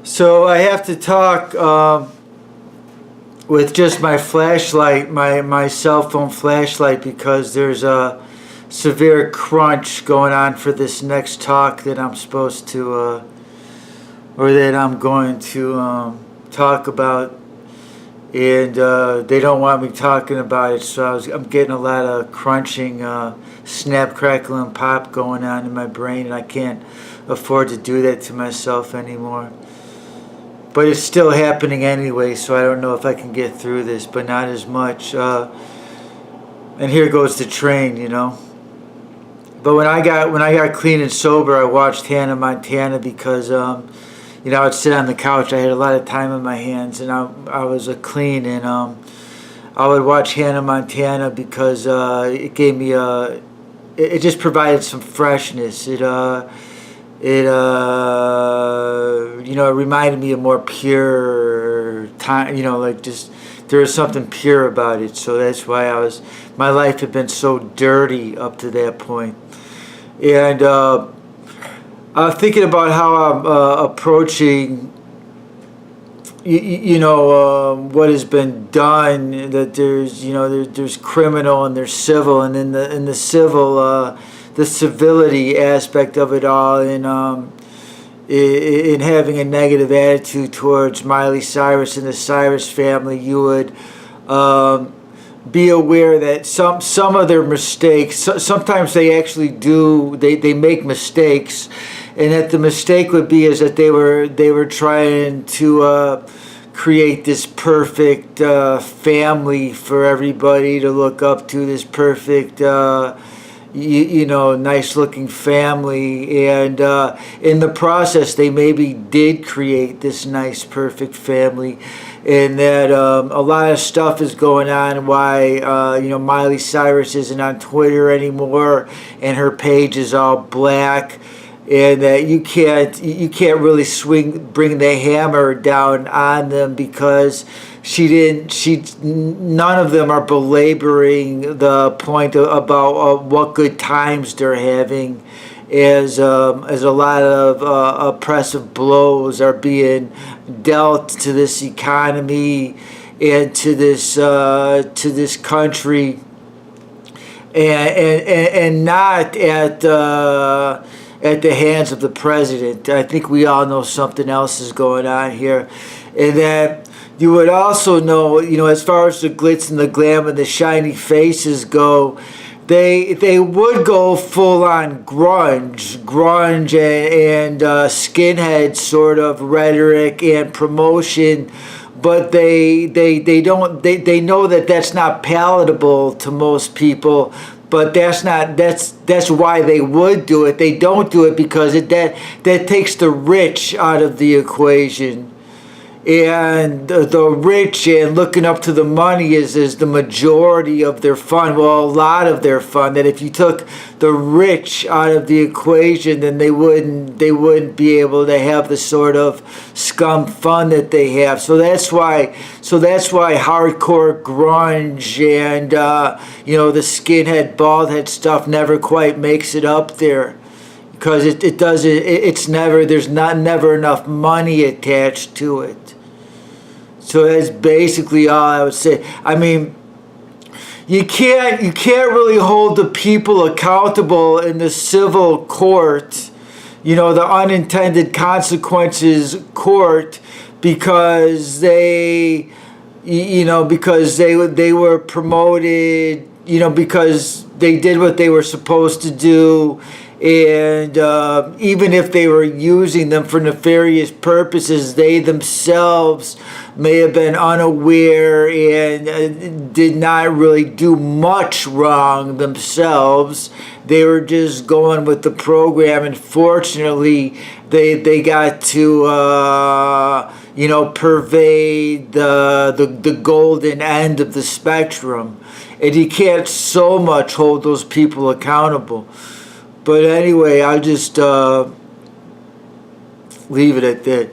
So I have to talk with just my flashlight, my cell phone flashlight, because there's a severe crunch going on for this next talk that I'm supposed to, or that I'm going to talk about. And they don't want me talking about it, so I'm getting a lot of crunching, snap, crackle, and pop going on in my brain, and I can't afford to do that to myself anymore. But it's still happening anyway, so I don't know if I can get through this, but not as much. And here goes the train, you know. But when I got clean and sober, I watched Hannah Montana because you know, I would sit on the couch. I had a lot of time in my hands, and I was clean, and I would watch Hannah Montana because it gave me it just provided some freshness. It you know, it reminded me of more pure time. You know, like just there was something pure about it. So that's why my life had been so dirty up to that point, and. Thinking about how I'm approaching, you know, what has been done. That there's, you know, there's criminal and there's civil, and in the civil, the civility aspect of it all, and in having a negative attitude towards Miley Cyrus and the Cyrus family, you would be aware that some of their mistakes, sometimes they actually do, they make mistakes, and that the mistake would be is that they were trying to create this perfect family for everybody to look up to, this perfect you know, nice looking family, and in the process they maybe did create this nice perfect family, and that a lot of stuff is going on why you know, Miley Cyrus isn't on Twitter anymore and her page is all black, and that you can't really bring the hammer down on them because none of them are belaboring the point about what good times they're having, as a lot of oppressive blows are being dealt to this economy and to this country, and not at the hands of the president. I think we all know something else is going on here, and that you would also know, you know, as far as the glitz and the glam and the shiny faces go, they would go full on grunge and skinhead sort of rhetoric and promotion, but they know that that's not palatable to most people. But that's why they would do it. They don't do it because that takes the rich out of the equation. And the rich and looking up to the money is the majority of their fun. Well, a lot of their fun. That if you took the rich out of the equation, then they wouldn't be able to have the sort of scum fun that they have. So that's why hardcore grunge and you know, the skinhead baldhead stuff never quite makes it up there. Because it's never, there's never enough money attached to it. So that's basically all I would say. I mean, you can't really hold the people accountable in the civil court, you know, the unintended consequences court, because they were promoted, you know, because they did what they were supposed to do. And even if they were using them for nefarious purposes, they themselves may have been unaware and did not really do much wrong themselves. They were just going with the program, and fortunately they got to you know, pervade the golden end of the spectrum, and you can't so much hold those people accountable. But anyway, I'll just leave it at that.